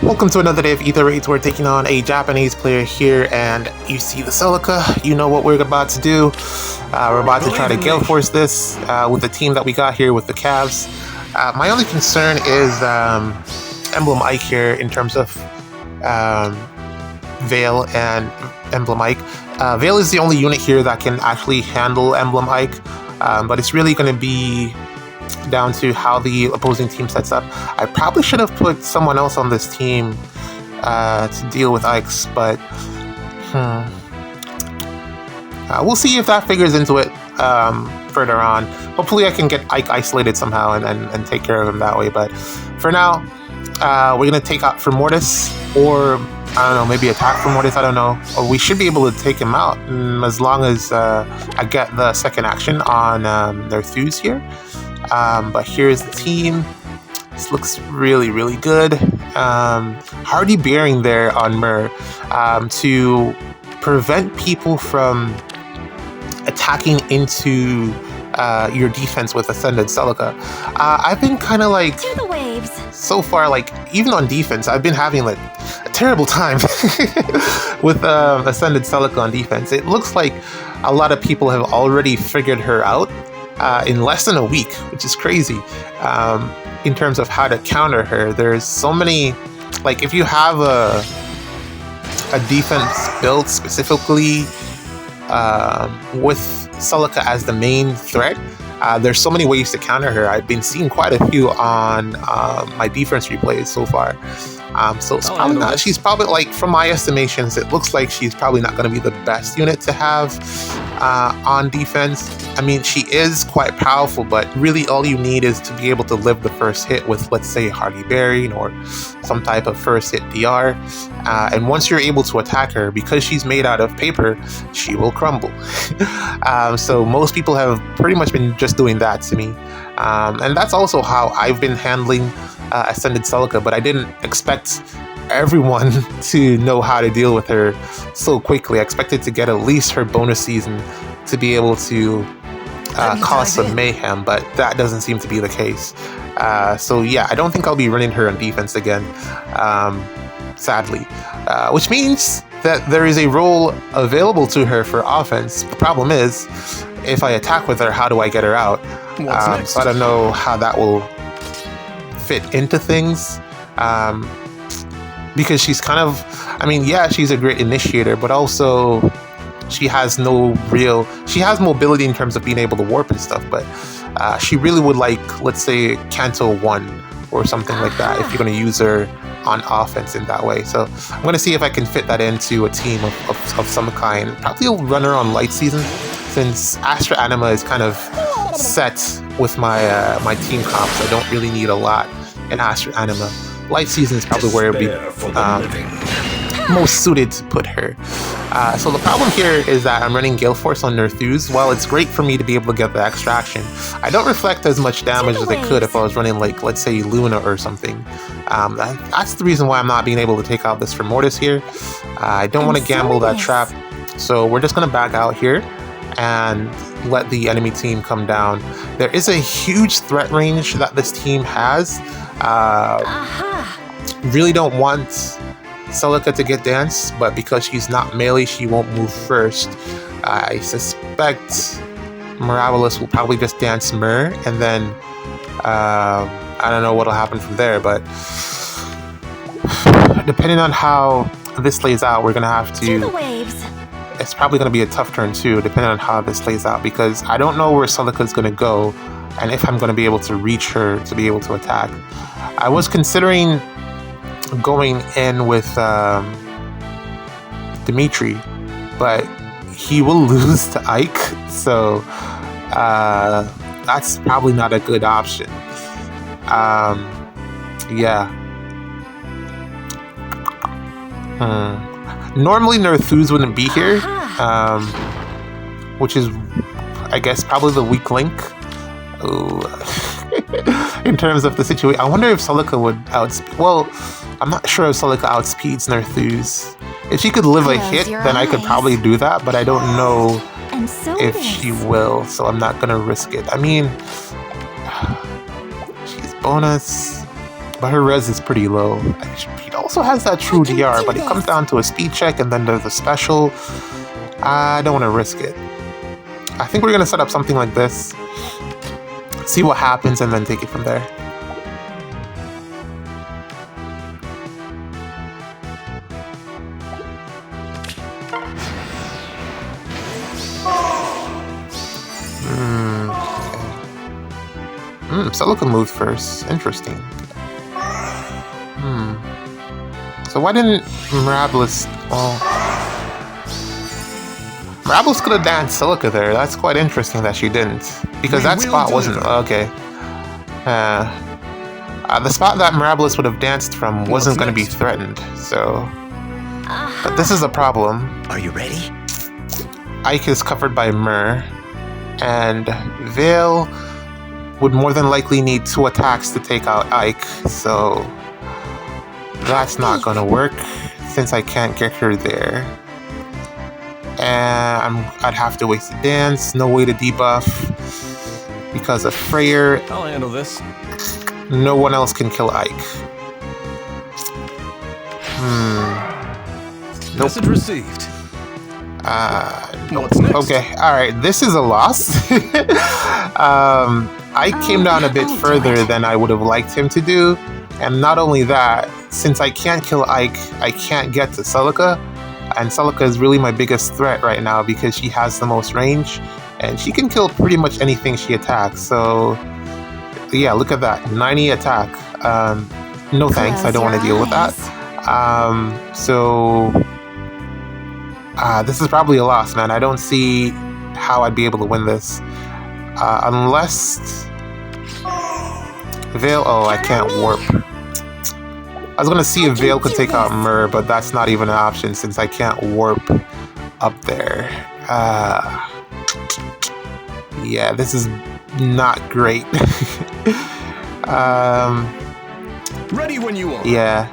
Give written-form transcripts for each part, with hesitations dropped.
Welcome to another day of Ether Raids. We're taking on a Japanese player here, and you see the Celica. You know what we're about to do. We're about to try to Gale Force this with the team that we got here with the Cavs. My only concern is Emblem Ike here in terms of Veil and Emblem Ike. Veil is the only unit here that can actually handle Emblem Ike, but it's really going to be down to how the opposing team sets up. I probably should have put someone else on this team to deal with Ikes, but we'll see if that figures into it further on. Hopefully I can get Ike isolated somehow and take care of him that way, but for now, we're going to take out for Mortis, or I don't know, maybe attack for Mortis, I don't know. Or we should be able to take him out as long as I get the second action on their Thews here. But here's the team. This looks really, really good. Hardy Bearing there on Myr to prevent people from attacking into your defense with Ascended Celica. I've been kind of like, so far, like, even on defense, I've been having like a terrible time with Ascended Celica on defense. It looks like a lot of people have already figured her out in less than a week, which is crazy. In terms of how to counter her, there's so many, like, if you have a defense built specifically with Celica as the main threat, there's so many ways to counter her. I've been seeing quite a few on my defense replays so far. So it's probably not, she's probably, like, from my estimations, it looks like she's probably not going to be the best unit to have on defense. I mean, she is quite powerful, but really all you need is to be able to live the first hit with, let's say, Hardy Bearing or some type of first hit DR. And once you're able to attack her, because she's made out of paper, she will crumble. So most people have pretty much been just doing that to me. And that's also how I've been handling Ascended Celica, but I didn't expect everyone to know how to deal with her so quickly. I expected to get at least her bonus season to be able to cause some mayhem, but that doesn't seem to be the case. So yeah, I don't think I'll be running her on defense again, sadly, which means that there is a role available to her for offense. The problem is, if I attack with her, how do I get her out? So I don't know how that will fit into things, because she's kind of, I mean, yeah, she's a great initiator, but also she has she has mobility in terms of being able to warp and stuff, but she really would like, let's say, Canto 1 or something like that, if you're going to use her on offense in that way. So I'm going to see if I can fit that into a team of some kind. Probably will run her on Light Season, since Astra Anima is kind of set with my my team comps. I don't really need a lot in Astra Anima. Light Season is probably where it would be most suited to put her. So the problem here is that I'm running Gale Force on their Thews. While it's great for me to be able to get the extraction, I don't reflect as much damage as I could if I was running, like, let's say, Luna or something. That's the reason why I'm not being able to take out this for Mortis here. I don't want to gamble that trap, so we're just going to back out here and let the enemy team come down. There is a huge threat range that this team has. Really don't want Celica to get danced, but because she's not melee, she won't move first. I suspect Miraculous will probably just dance Myr, and then I don't know what'll happen from there, but depending on how this plays out, we're gonna have to. It's probably gonna be a tough turn too, depending on how this plays out, because I don't know where Celica's gonna go, and if I'm gonna be able to reach her to be able to attack. I was considering going in with Dimitri, but he will lose to Ike, so that's probably not a good option. Yeah. Normally Thews wouldn't be here, which is, I guess, probably the weak link. In terms of the situation, I wonder if Celica would outspeed. Well, I'm not sure if Celica outspeeds Thews. If she could live a hit, then I could probably do that, but I don't know if she will, so I'm not gonna risk it. I mean, she's bonus. But her res is pretty low. He also has that true DR, but it comes down to a speed check and then there's a special. I don't want to risk it. I think we're going to set up something like this. See what happens and then take it from there. Celica moved first. Interesting. So why didn't Mirabilis... Well... Mirabilis could have danced Celica there. That's quite interesting that she didn't. Because that spot wasn't... Okay. The spot that Mirabilis would have danced from wasn't going to be threatened, so... But this is a problem. Are you ready? Ike is covered by Mir, and Veil would more than likely need 2 attacks to take out Ike, so that's not gonna work since I can't get her there. And I'd have to waste a dance, no way to debuff because of Freyr. I'll handle this. No one else can kill Ike. Nope. Message received. Nope. What's next? Okay, alright, this is a loss. Ike came down a bit further than I would have liked him to do, and not only that, since I can't kill Ike, I can't get to Celica, and Celica is really my biggest threat right now because she has the most range, and she can kill pretty much anything she attacks, so yeah, look at that, 90 attack. No thanks, I don't want to deal with that. This is probably a loss, man. I don't see how I'd be able to win this. Unless... Veil... Oh, I can't warp. I was gonna see if Veil could take out Mir, but that's not even an option since I can't warp up there. Yeah, this is not great. Ready when you are. Yeah.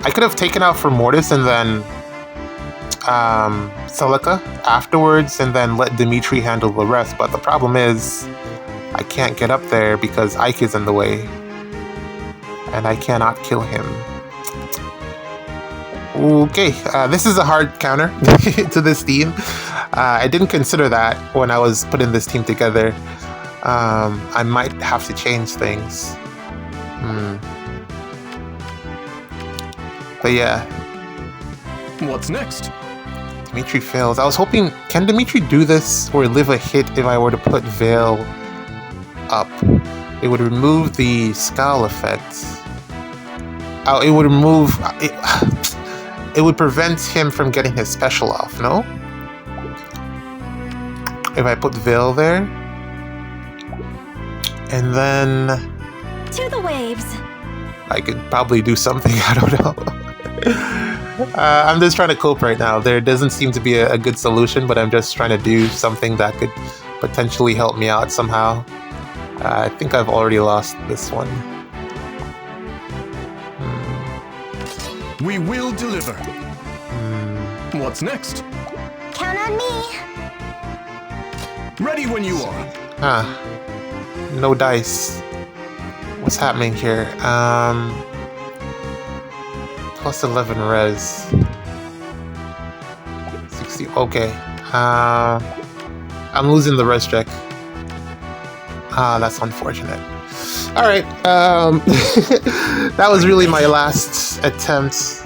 I could have taken out for Mortis and then Celica afterwards and then let Dimitri handle the rest, but the problem is I can't get up there because Ike is in the way and I cannot kill him. Okay, this is a hard counter to this team. I didn't consider that when I was putting this team together. I might have to change things. But yeah. What's next? Dimitri fails. I was hoping, can Dimitri do this or live a hit if I were to put Veil up? It would remove the Scowl effect. Oh, it would remove... It would prevent him from getting his special off, no? If I put Veil there. And then... To the waves. I could probably do something, I don't know. I'm just trying to cope right now. There doesn't seem to be a good solution, but I'm just trying to do something that could potentially help me out somehow. I think I've already lost this one. We will deliver. What's next? Count on me. Ready when you are. No dice. What's happening here? Plus 11 res. 60. Okay. I'm losing the res check. That's unfortunate. Alright. That was really my last attempt.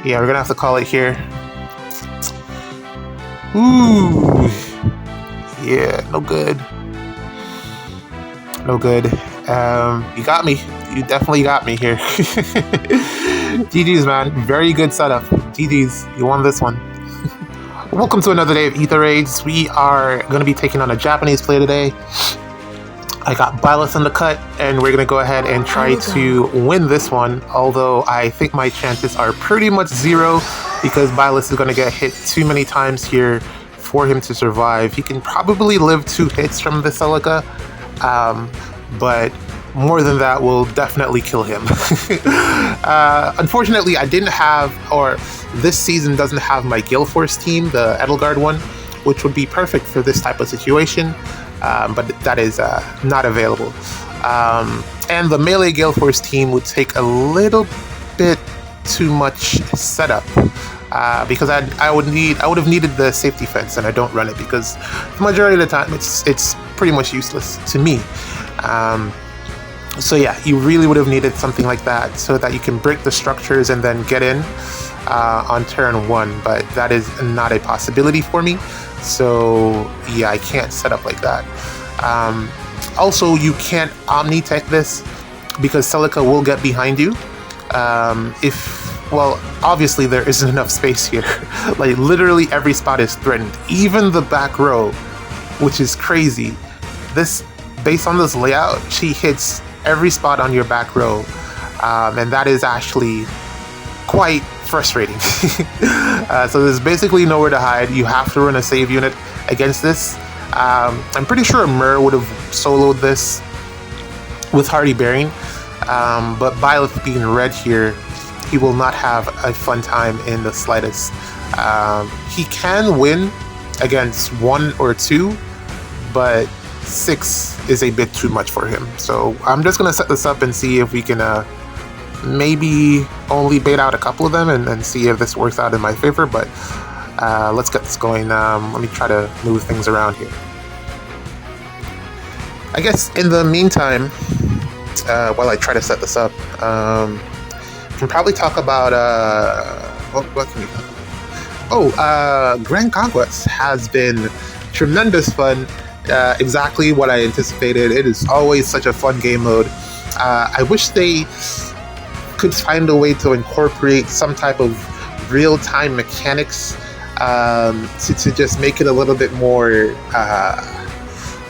Yeah, we're gonna have to call it here. Ooh. Yeah, no good. No good. You got me. You definitely got me here. GG's, man. Very good setup. GG's. You won this one. Welcome to another day of Ether Raids. We are going to be taking on a Japanese player today. I got Byleth in the cut, and we're going to go ahead and try to win this one, although I think my chances are pretty much zero because Byleth is going to get hit too many times here for him to survive. He can probably live 2 hits from the Celica, but more than that will definitely kill him. Unfortunately, I didn't have, or this season doesn't have my Gale Force team, the Edelgard one, which would be perfect for this type of situation, but that is not available. And the melee Gale Force team would take a little bit too much setup. Because I would have needed the safety fence, and I don't run it because the majority of the time it's pretty much useless to me. So yeah, you really would have needed something like that so that you can break the structures and then get in on turn 1. But that is not a possibility for me. So yeah, I can't set up like that. Also, you can't Omni-Tech this because Celica will get behind you. Well, obviously there isn't enough space here. Like literally every spot is threatened, even the back row, which is crazy. Based on this layout, she hits every spot on your back row, and that is actually quite frustrating. So there's basically nowhere to hide. You have to run a save unit against this. I'm pretty sure Mur would have soloed this with Hardy Bearing, but Byleth being red here, he will not have a fun time in the slightest. He can win against 1 or 2, but 6 is a bit too much for him. So I'm just going to set this up and see if we can maybe only bait out a couple of them and see if this works out in my favor. But let's get this going. Let me try to move things around here. I guess in the meantime, while I try to set this up, can probably talk about what can we talk about? Grand Conquest has been tremendous fun. Exactly what I anticipated. It is always such a fun game mode. I wish they could find a way to incorporate some type of real-time mechanics to just make it a little bit more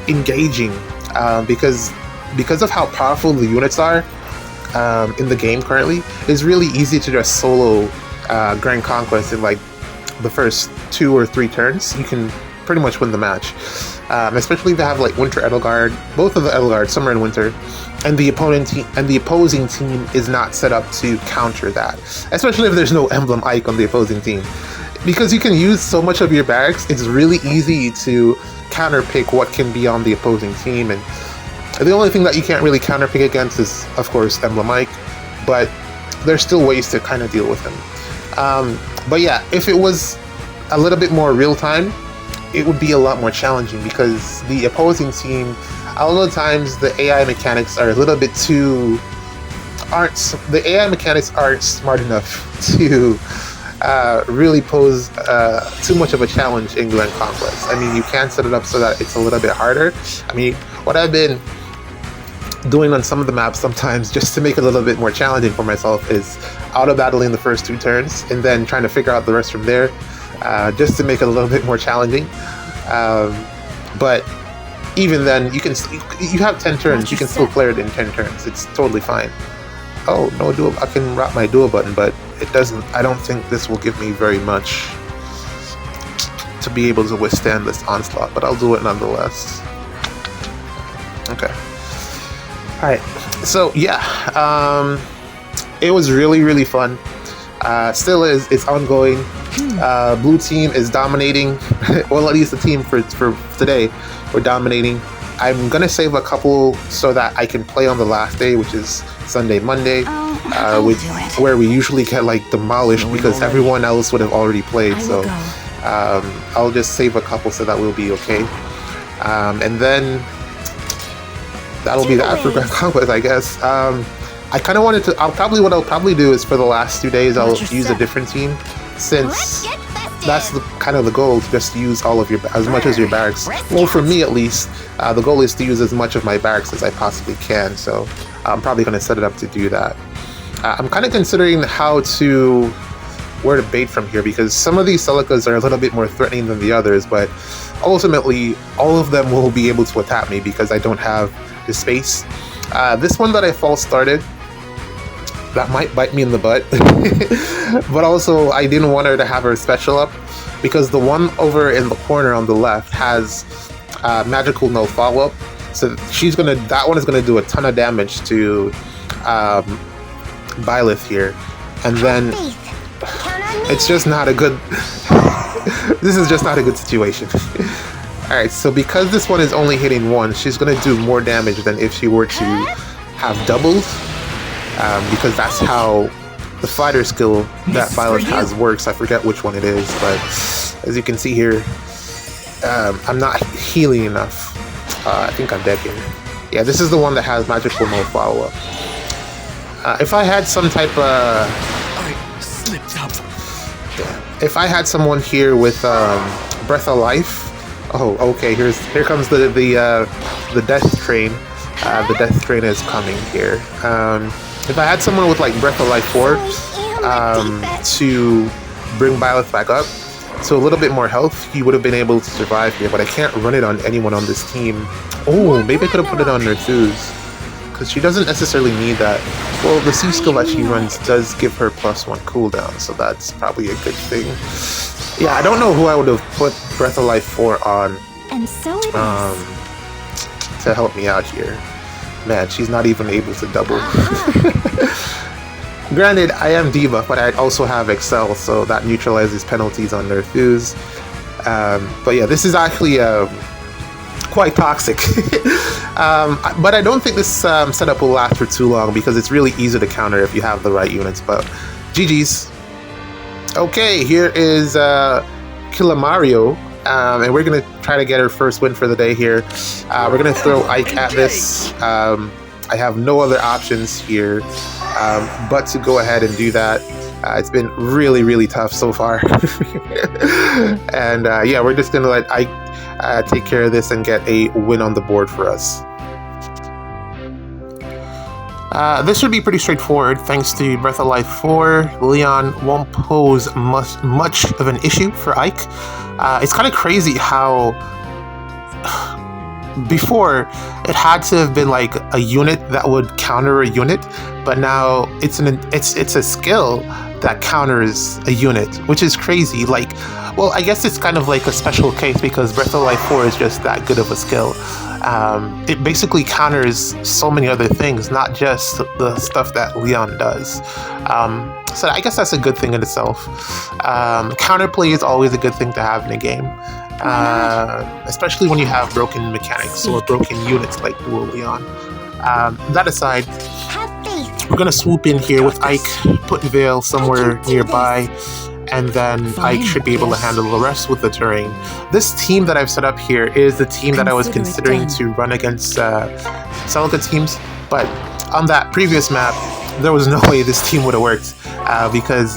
engaging, because of how powerful the units are in the game currently. It's really easy to just solo Grand Conquest in like the first 2 or 3 turns. You can pretty much win the match, especially if they have like Winter Edelgard, both of the Edelgard, some are in Winter, and the opposing team is not set up to counter that, especially if there's no Emblem Ike on the opposing team. Because you can use so much of your barracks, it's really easy to counterpick what can be on the opposing team. And the only thing that you can't really counterpick against is, of course, Emblem Ike, but there's still ways to kind of deal with him. But yeah, if it was a little bit more real time, it would be a lot more challenging, because the opposing team, a lot of times the AI mechanics are a little bit the AI mechanics aren't smart enough to really pose too much of a challenge in Grand Conquest. I mean, you can set it up so that it's a little bit harder. I mean, what I've been doing on some of the maps sometimes, just to make it a little bit more challenging for myself, is auto-battling the first 2 turns and then trying to figure out the rest from there, just to make it a little bit more challenging. But even then, you have 10 turns, you can still clear it in 10 turns. It's totally fine. Oh, no dual. I can rock my dual button, but it doesn't. I don't think this will give me very much to be able to withstand this onslaught, but I'll do it nonetheless. Okay. Alright. So yeah, it was really, really fun. Still is. It's ongoing. Blue team is dominating. Well, at least the team for today, we're dominating. I'm gonna save a couple so that I can play on the last day, which is Sunday, Monday, where we usually get like demolished because everyone else would have already played. So I'll just save a couple so that we'll be okay. And then that'll be that for Grand Conquest, I guess. I kind of wanted to. What I'll probably do is for the last 2 days I'll use a different team, since that's kind of the goal, to just use all of as much as your barracks. Well, for me at least, the goal is to use as much of my barracks as I possibly can. So I'm probably going to set it up to do that. I'm kind of considering where to bait from here, because some of these Celicas are a little bit more threatening than the others, but ultimately all of them will be able to attack me because I don't have the space. This one that I false started, that might bite me in the butt. But also, I didn't want her to have her special up, because the one over in the corner on the left has magical no follow-up. So that one is gonna do a ton of damage to Byleth here. And then it's just not a good this is just not a good situation. Alright, so because this one is only hitting one, she's gonna do more damage than if she were to have doubled. Because that's how the fighter skill that Violet has works. I forget which one it is, but as you can see here, I'm not healing enough. I think I'm dead here. Yeah, this is the one that has magical no follow-up. If I had some type of... I slipped up. If I had someone here with Breath of Life... Oh, okay, here comes the death train. The death train is coming here. If I had someone with like Breath of Life 4 to bring Violet back up to a little bit more health, you would have been able to survive here, but I can't run it on anyone on this team. Oh, maybe I could have put it on Nerthus, because she doesn't necessarily need that. Well, the C skill that she runs does give her +1 cooldown, so that's probably a good thing. Yeah, I don't know who I would have put Breath of Life 4 on And so it is. to help me out here. Man, she's not even able to double. Granted, I am debuff, but I also have Excel, so that neutralizes penalties on Nerthus. But yeah, this is actually quite toxic. But I don't think this setup will last for too long because it's really easy to counter if you have the right units. But GG's. Okay, here is Kilamario. And we're gonna try to get her first win for the day here. We're gonna throw Ike at this. I have no other options here but to go ahead and do that. It's been really, really tough so far. And yeah, we're just gonna let Ike take care of this and get a win on the board for us. This should be pretty straightforward. Thanks to Breath of Life 4, Leon won't pose much of an issue for Ike. It's kind of crazy how before it had to have been like a unit that would counter a unit, but now it's a skill that counters a unit, which is crazy. Like, well, I guess it's kind of like a special case because Breath of Life 4 is just that good of a skill. It basically counters so many other things, not just the stuff that Leon does. So I guess that's a good thing in itself. Counterplay is always a good thing to have in a game, especially when you have broken mechanics or broken units like Dual Leon. That aside, we're gonna swoop in here with Ike, put Veil somewhere nearby, and then Ike should be able to handle the rest with the terrain. This team that I've set up here is the team that I was considering to run against Celica teams, but on that previous map, there was no way this team would have worked because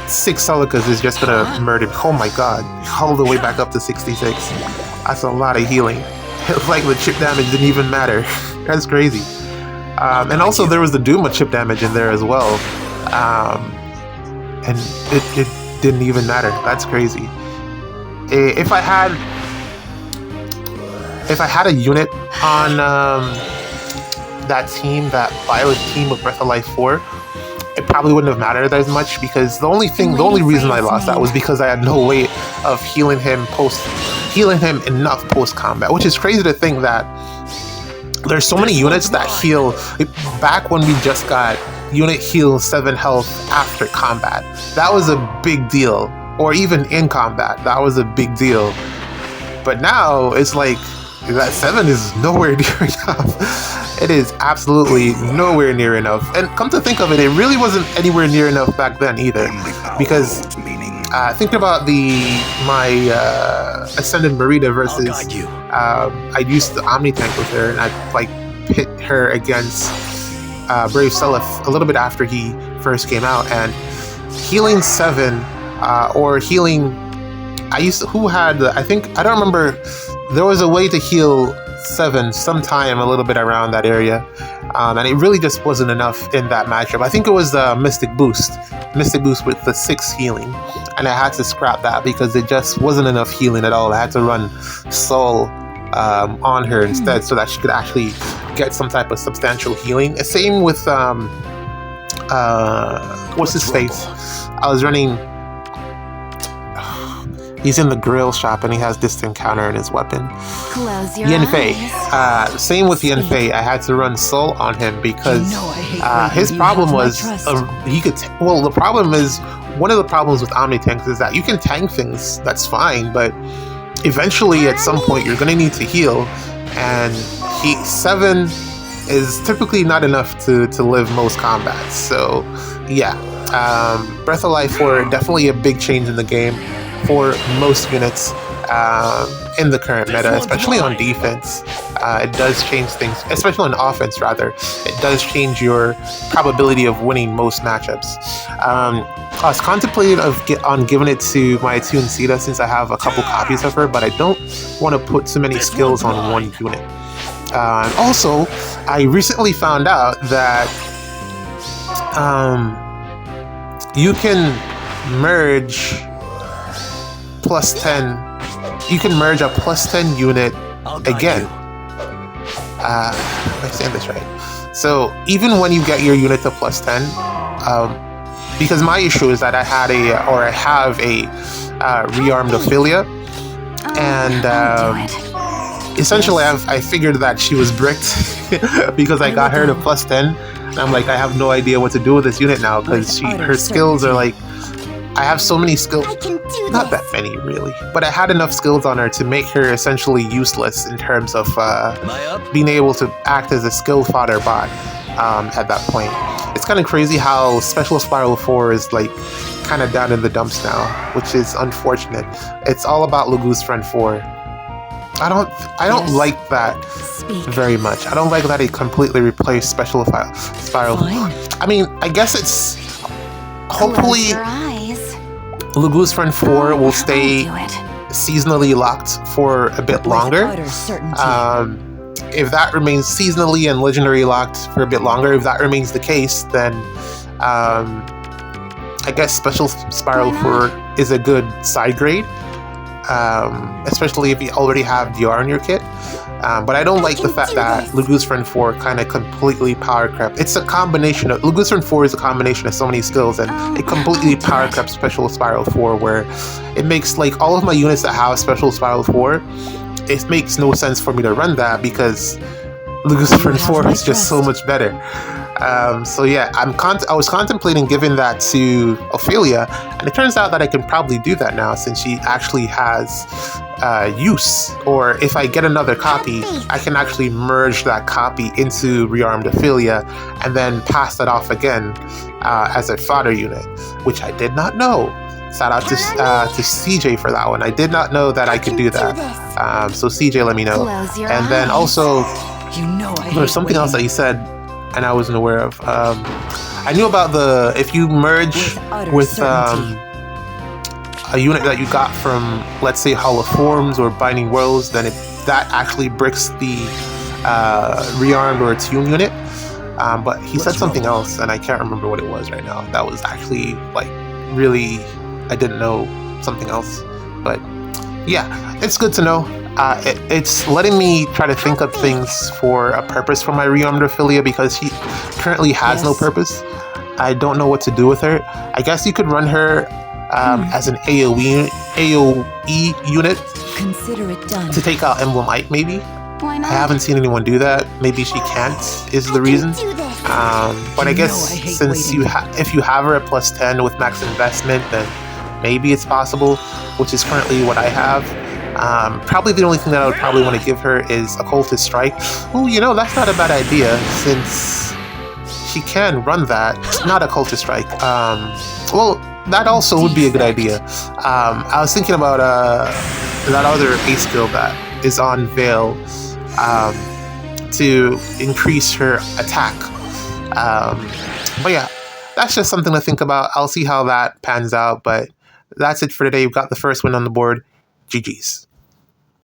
6 Celicas is just gonna murder. Oh my god, all the way back up to 66. That's a lot of healing. Like the chip damage didn't even matter. That's crazy. And also there was the Duma chip damage in there as well. And it didn't even matter. That's crazy. If I had a unit on that team, that Violet team of Breath of Life 4, it probably wouldn't have mattered as much because the only reason I lost that was because I had no way of healing him enough post combat, which is crazy to think that there's so many units that heal. Back when we just got unit heal 7 health after combat, that was a big deal, or even in combat, that was a big deal. But now it's like that 7 is nowhere near enough. It is absolutely nowhere near enough. And come to think of it, it really wasn't anywhere near enough back then either, because thinking about my Ascended Merida versus I used the Omni tank with her, and I like pit her against Brave Seliph a little bit after he first came out, and healing 7 or healing, I don't remember, there was a way to heal 7 sometime a little bit around that area, and it really just wasn't enough in that matchup. I think it was the Mystic Boost with the 6 healing, and I had to scrap that because it just wasn't enough healing at all. I had to run Soul on her instead so that she could actually get some type of substantial healing. Same with what's his face? I was running. He's in the grill shop and he has distant counter in his weapon. Close your Yanfei. eyes. Same with Yanfei. I had to run Soul on him because his problem was the problem is one of the problems with Omni tanks is that you can tank things, that's fine, but eventually at some point you're going to need to heal, and 7 is typically not enough to live most combats. So yeah, Breath of Life 4, definitely a big change in the game for most units in the current meta, especially on defense. It does change things, especially on offense rather. It does change your probability of winning most matchups. I was contemplating on giving it to my Attuned Sita since I have a couple copies of her, but I don't want to put too many skills on one unit. And also, I recently found out that you can merge +10. You can merge a +10 unit again. Am I saying this right? So even when you get your unit to +10, because my issue is that I have a rearmed Ophelia, and essentially I figured that she was bricked because I got her to +10, and I'm like, I have no idea what to do with this unit now because her skills are like, I have so many skills, not that many really, but I had enough skills on her to make her essentially useless in terms of being able to act as a skill fodder bot at that point. It's kind of crazy how Special Spiral 4 is like kind of down in the dumps now, which is unfortunate. It's all about Lagu's Friend 4. I don't like that very much. I don't like that it completely replaced Special Spiral. I mean, I guess it's hopefully Lagu's Friend 4 will stay seasonally locked for a bit longer. If that remains seasonally and legendary locked for a bit longer, if that remains the case, then I guess Special Spiral 4 is a good side grade, especially if you already have DR in your kit. But I don't like the fact that Lagu's Friend 4 kind of completely power crept. It's a combination of Lagu's Friend 4 is a combination of so many skills, and it completely power crept Special Spiral 4, where it makes like all of my units that have Special Spiral 4, it makes no sense for me to run that because Lagu's Friend 4 is just so much better. So yeah, I was contemplating giving that to Ophelia, and it turns out that I can probably do that now since she actually has use, or if I get another copy, I can actually merge that copy into rearmed Ophelia and then pass that off again as a fodder unit, which I did not know. Shout out to CJ for that one. I did not know that I could do that. So CJ, let me know. And then also, there's something else that you said and I wasn't aware of. I knew about if you merge with a unit that you got from, let's say, Hall of Forms or Binding Worlds, then that actually bricks the rearmed or attuned unit. But he said something else, and I can't remember what it was right now. That was actually like really, I didn't know something else. But yeah, it's good to know. It's letting me try to think of things for a purpose for my rearmed Ophelia, because she currently has no purpose. I don't know what to do with her. I guess you could run her as an AoE unit. Consider it done. To take out Emblem Ike, maybe. Why not? I haven't seen anyone do that. Maybe she can't, is the reason. But I guess since if you have her at +10 with max investment, then maybe it's possible, which is currently what I have. Probably the only thing that I would probably want to give her is Occultist Strike. Oh, that's not a bad idea, since she can run that. Not Occultist Strike. Well, that also would be a good idea. I was thinking about that other A skill that is on Veil to increase her attack. But yeah, that's just something to think about. I'll see how that pans out, but that's it for today. We've got the first win on the board. GG's.